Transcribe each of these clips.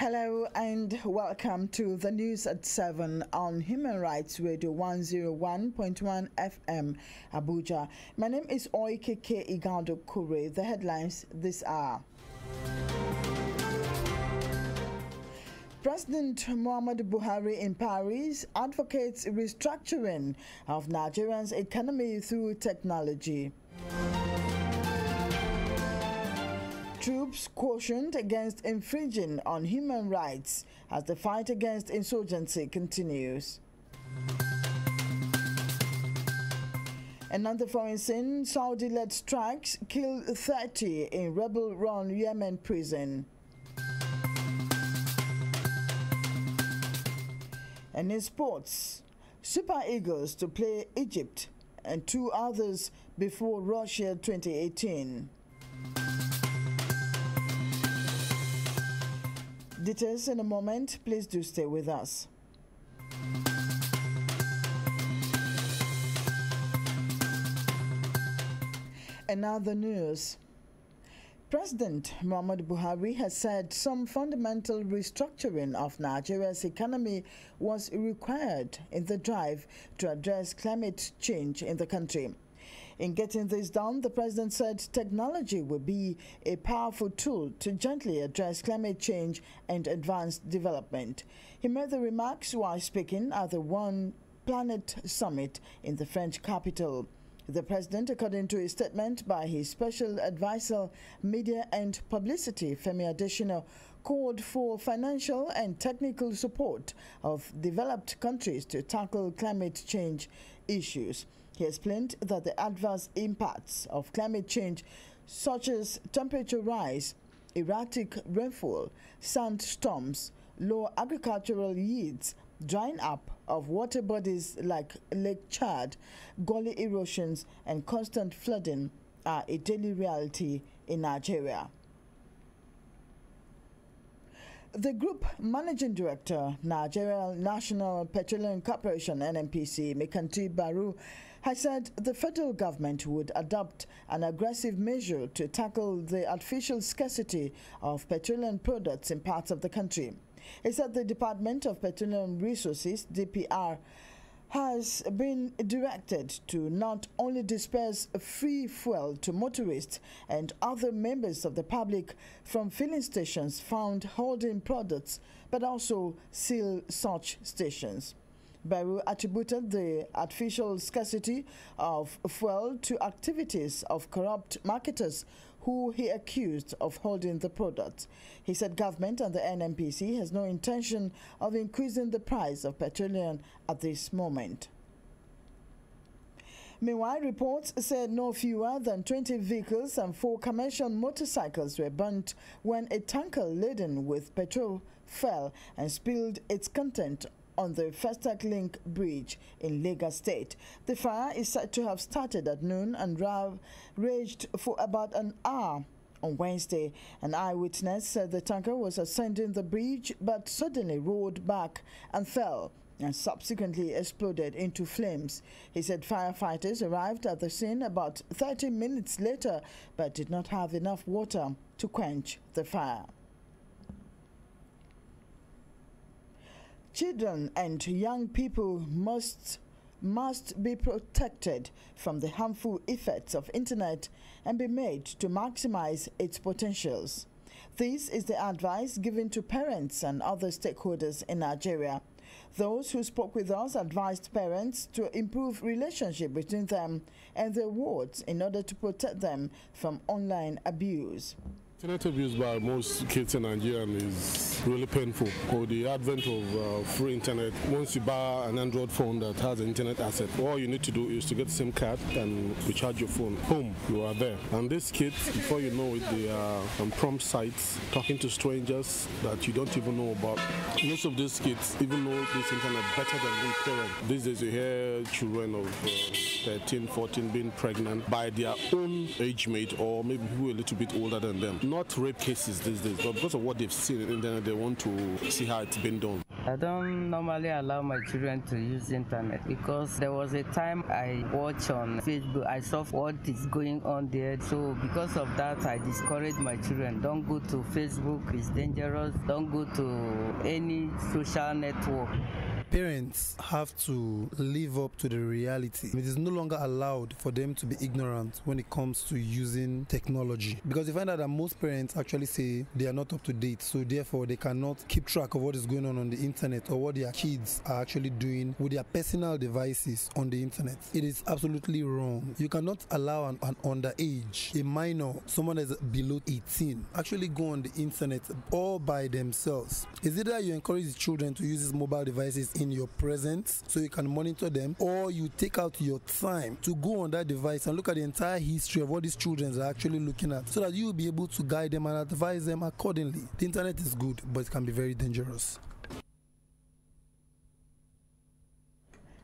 Hello and welcome to the news at 7 on Human Rights Radio 101.1 FM Abuja. My name is Oikeke Igado Kure. The headlines this hour. President Muhammadu Buhari in Paris advocates restructuring of Nigeria's economy through technology. Troops cautioned against infringing on human rights as the fight against insurgency continues. Another foreign scene, Saudi-led strikes kill 30 in rebel-run Yemen prison. And in sports, Super Eagles to play Egypt and two others before Russia 2018. Details in a moment. Please do stay with us. And now the news. President Muhammadu Buhari has said some fundamental restructuring of Nigeria's economy was required in the drive to address climate change in the country. In getting this done, the president said technology will be a powerful tool to gently address climate change and advance development. He made the remarks while speaking at the One Planet Summit in the French capital. The president, according to a statement by his special advisor, Media and Publicity, Femi Adesina, called for financial and technical support of developed countries to tackle climate change issues. He explained that the adverse impacts of climate change, such as temperature rise, erratic rainfall, sandstorms, low agricultural yields, drying up of water bodies like Lake Chad, gully erosions, and constant flooding are a daily reality in Nigeria. The Group Managing Director, Nigeria National Petroleum Corporation (NNPC), Mekanti Baru, has said the federal government would adopt an aggressive measure to tackle the artificial scarcity of petroleum products in parts of the country. He said the Department of Petroleum Resources, DPR, has been directed to not only disperse free fuel to motorists and other members of the public from filling stations found holding products, but also seal such stations. Baru attributed the artificial scarcity of fuel to activities of corrupt marketers who he accused of holding the product. He said government and the NNPC has no intention of increasing the price of petroleum at this moment. Meanwhile, reports said no fewer than 20 vehicles and 4 commercial motorcycles were burnt when a tanker laden with petrol fell and spilled its content on the Festac Link Bridge in Lagos State. The fire is said to have started at noon and raged for about an hour on Wednesday. An eyewitness said the tanker was ascending the bridge but suddenly rolled back and fell and subsequently exploded into flames. He said firefighters arrived at the scene about 30 minutes later but did not have enough water to quench the fire. Children and young people must be protected from the harmful effects of internet and be made to maximize its potentials. This is the advice given to parents and other stakeholders in Nigeria. Those who spoke with us advised parents to improve relationship between them and their wards in order to protect them from online abuse. Internet abuse by most kids in Nigeria is really painful. With the advent of free internet, once you buy an Android phone that has an internet asset, all you need to do is to get a SIM card and recharge your phone. Boom, you are there. And these kids, before you know it, they are on prompt sites, talking to strangers that you don't even know about. Most of these kids even know this internet better than their parents. These days you hear children of 13, 14 being pregnant by their own age mate or maybe who are a little bit older than them. Not rape cases these days, but because of what they've seen in the internet, they want to see how it's been done. I don't normally allow my children to use internet because there was a time I watched on Facebook, I saw what is going on there. So because of that, I discourage my children. Don't go to Facebook, it's dangerous. Don't go to any social network. Parents have to live up to the reality. It is no longer allowed for them to be ignorant when it comes to using technology, because you find out that most parents actually say they are not up to date, so therefore they cannot keep track of what is going on the internet or what their kids are actually doing with their personal devices on the internet. It is absolutely wrong. You cannot allow an underage, a minor, someone that is below 18, actually go on the internet all by themselves. Is it that you encourage the children to use these mobile devices in your presence so you can monitor them, or you take out your time to go on that device and look at the entire history of what these children are actually looking at, so that you will be able to guide them and advise them accordingly? The internet is good, but it can be very dangerous.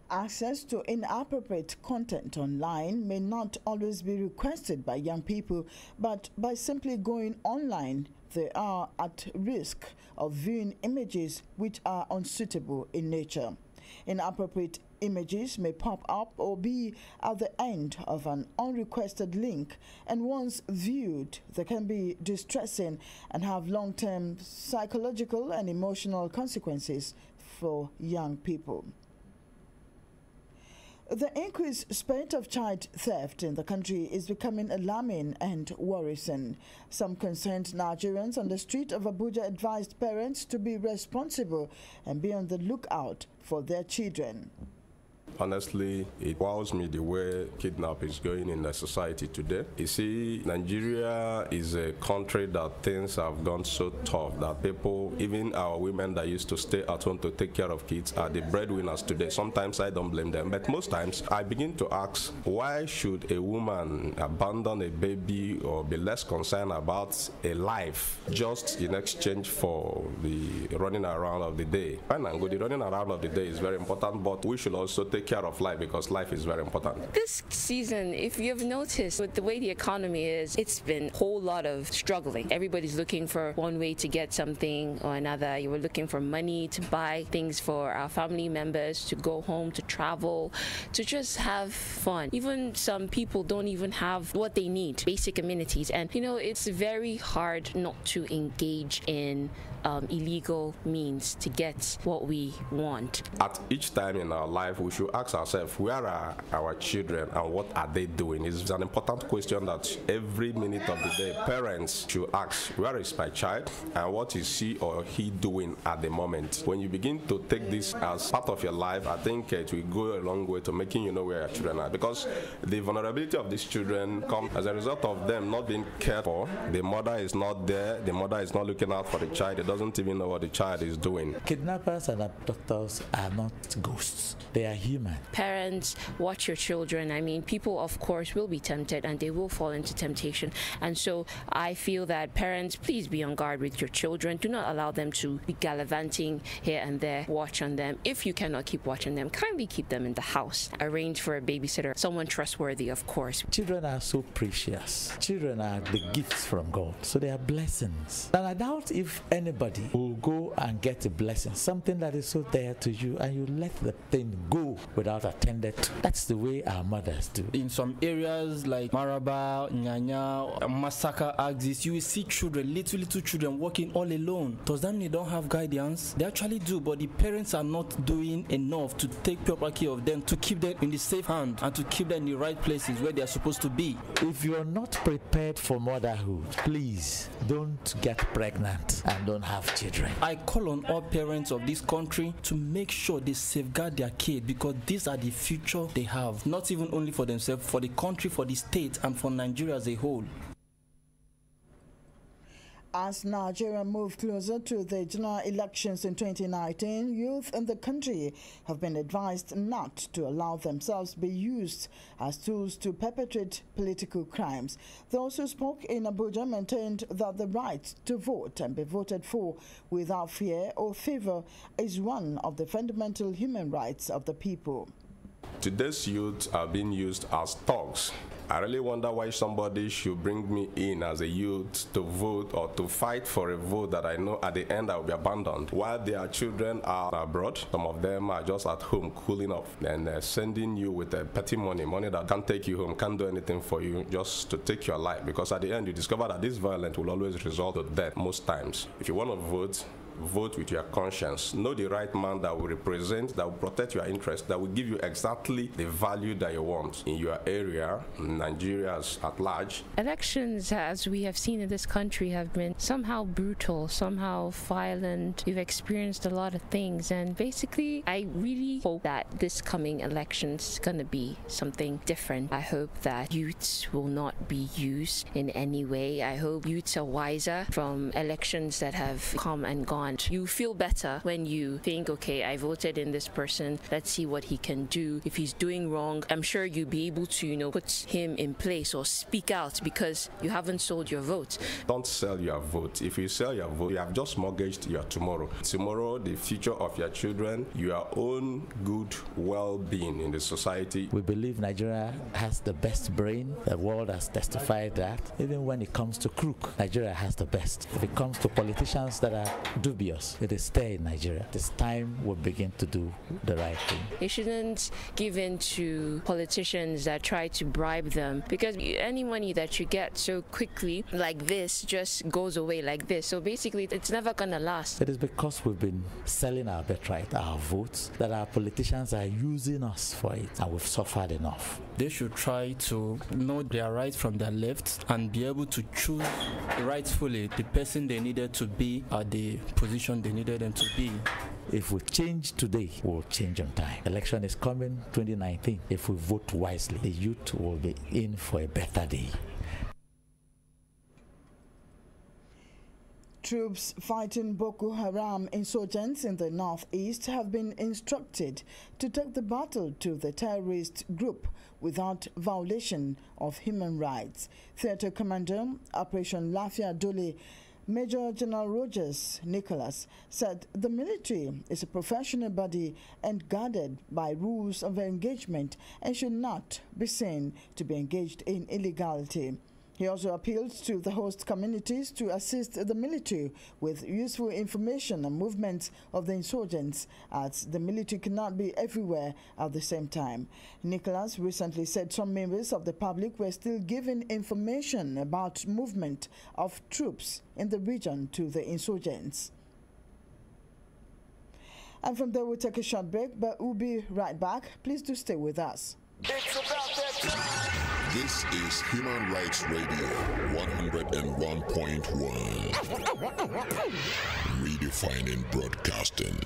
Access to inappropriate content online may not always be requested by young people, but by simply going online, they are at risk of viewing images which are unsuitable in nature. Inappropriate images may pop up or be at the end of an unrequested link, and once viewed, they can be distressing and have long-term psychological and emotional consequences for young people. The increased spate of child theft in the country is becoming alarming and worrisome. Some concerned Nigerians on the street of Abuja advised parents to be responsible and be on the lookout for their children. Honestly, it wows me the way kidnapping is going in the society today. You see, Nigeria is a country that things have gone so tough that people, even our women that used to stay at home to take care of kids, are the breadwinners today. Sometimes I don't blame them, but most times I begin to ask, why should a woman abandon a baby or be less concerned about a life just in exchange for the running around of the day? Fine and good, the running around of the day is very important, but we should also take care of life, because life is very important. This season, if you've noticed, with the way the economy is, it's been a whole lot of struggling. Everybody's looking for one way to get something or another. You were looking for money to buy things for our family members, to go home, to travel, to just have fun. Even some people don't even have what they need, basic amenities. And, you know, it's very hard not to engage in illegal means to get what we want. At each time in our life, we should ask ourselves, where are our children and what are they doing? It's an important question that every minute of the day parents should ask, where is my child and what is she or he doing at the moment? When you begin to take this as part of your life, I think it will go a long way to making you know where your children are, because the vulnerability of these children comes as a result of them not being cared for. The mother is not there, the mother is not looking out for the child, they doesn't even know what the child is doing. Kidnappers and abductors are not ghosts, they are human. Parents, watch your children. I mean, people, of course, will be tempted and they will fall into temptation. And so I feel that parents, please be on guard with your children. Do not allow them to be gallivanting here and there. Watch on them. If you cannot keep watching them, kindly keep them in the house. Arrange for a babysitter, someone trustworthy, of course. Children are so precious. Children are the gifts from God, so they are blessings. And I doubt if anybody will go and get a blessing, something that is so dear to you, and you let the thing go without attended to. That's the way our mothers do. In some areas like Maraba, Nyanya, Masaka axis, you will see children, little children walking all alone. Does that mean they don't have guidance? They actually do, but the parents are not doing enough to take proper care of them, to keep them in the safe hand and to keep them in the right places where they are supposed to be. If you are not prepared for motherhood, please don't get pregnant and don't have children. I call on all parents of this country to make sure they safeguard their kids, because these are the future they have, not even only for themselves, for the country, for the state, and for Nigeria as a whole. As Nigeria moved closer to the general elections in 2019, youth in the country have been advised not to allow themselves be used as tools to perpetrate political crimes. Those who spoke in Abuja maintained that the right to vote and be voted for without fear or favor is one of the fundamental human rights of the people. Today's youth are being used as thugs. I really wonder why somebody should bring me in as a youth to vote or to fight for a vote that I know at the end I will be abandoned. While their children are abroad, some of them are just at home cooling off and sending you with petty money that can't take you home, can't do anything for you, just to take your life. Because at the end you discover that this violence will always result in death most times. If you want to vote, vote with your conscience. Know the right man that will represent, that will protect your interests, that will give you exactly the value that you want in your area, Nigeria at large. Elections, as we have seen in this country, have been somehow brutal, somehow violent. We've experienced a lot of things, and basically, I really hope that this coming election is going to be something different. I hope that youths will not be used in any way. I hope youths are wiser from elections that have come and gone. You feel better when you think, okay, I voted in this person, let's see what he can do. If he's doing wrong, I'm sure you'll be able to, put him in place or speak out because you haven't sold your vote. Don't sell your vote. If you sell your vote, you have just mortgaged your tomorrow. Tomorrow, the future of your children, your own good well-being in the society. We believe Nigeria has the best brain. The world has testified that. Even when it comes to crook, Nigeria has the best. If it comes to politicians that are dubious, it is stay in Nigeria. This time we'll begin to do the right thing. They shouldn't give in to politicians that try to bribe them, because any money that you get so quickly like this just goes away like this. So basically it's never gonna last. It is because we've been selling our birthright, our votes, that our politicians are using us for it, and we've suffered enough. They should try to know their right from their left and be able to choose rightfully the person they needed to be at the position they needed them to be. If we change today, we'll change on time. Election is coming, 2019. If we vote wisely, the youth will be in for a better day. Troops fighting Boko Haram insurgents in the northeast have been instructed to take the battle to the terrorist group without violation of human rights. Theatre Commander, Operation Lafia Dole, Major General Rogers Nicholas, said the military is a professional body and guarded by rules of engagement and should not be seen to be engaged in illegality. He also appealed to the host communities to assist the military with useful information and movements of the insurgents, as the military cannot be everywhere at the same time. Nicholas recently said some members of the public were still giving information about movement of troops in the region to the insurgents. And from there we'll take a short break, but we'll be right back. Please do stay with us. It's about that time. This is Human Rights Radio 101.1. Redefining broadcasting.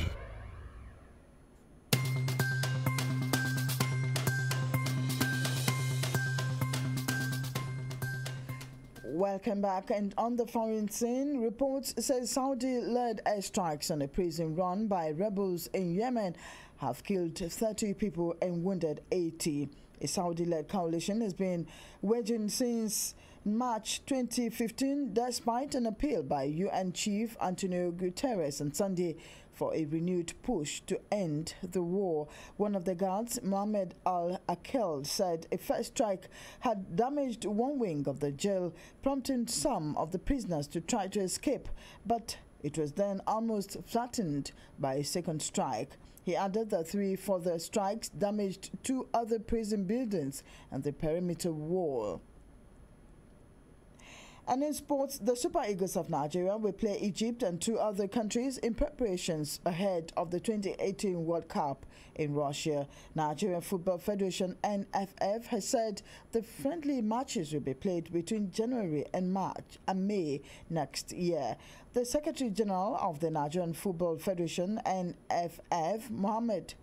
Welcome back. And on the foreign scene, reports say Saudi-led airstrikes on a prison run by rebels in Yemen have killed 30 people and wounded 80. A Saudi-led coalition has been waging since March 2015, despite an appeal by UN Chief Antonio Guterres on Sunday for a renewed push to end the war. One of the guards, Mohammed Al-Akel, said a first strike had damaged one wing of the jail, prompting some of the prisoners to try to escape, but it was then almost flattened by a second strike. He added that 3 further strikes damaged 2 other prison buildings and the perimeter wall. And in sports, the Super Eagles of Nigeria will play Egypt and 2 other countries in preparations ahead of the 2018 World Cup in Russia. Nigerian Football Federation (NFF) has said the friendly matches will be played between January and May next year. The Secretary General of the Nigerian Football Federation (NFF), Mohammed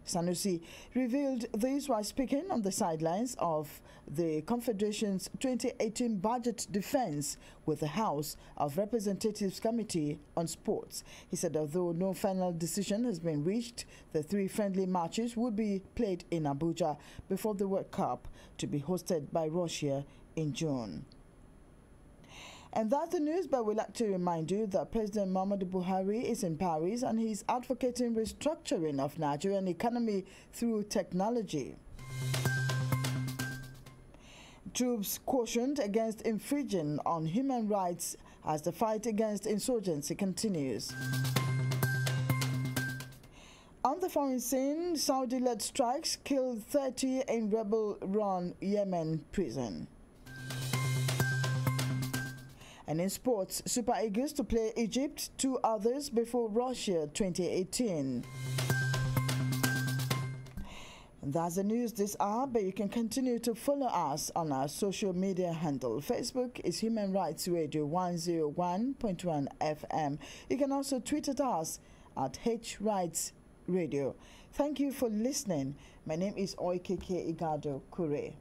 Sanusi, revealed this while speaking on the sidelines of the Confederation's 2018 budget defense with the House of Representatives Committee on Sports. He said although no final decision has been reached, the 3 friendly matches will be played in Abuja before the World Cup to be hosted by Russia in June. And that's the news, but we'd like to remind you that President Muhammadu Buhari is in Paris and he's advocating restructuring of Nigerian economy through technology. Troops cautioned against infringing on human rights as the fight against insurgency continues. On the foreign scene, Saudi-led strikes killed 30 in rebel-run Yemen prison. And in sports, Super Eagles to play Egypt, 2 others before Russia 2018. That's the news this hour, but you can continue to follow us on our social media handle. Facebook is Human Rights Radio 101.1 FM. You can also tweet at us at HRightsRadio. Thank you for listening. My name is Oikeke Igado Kure.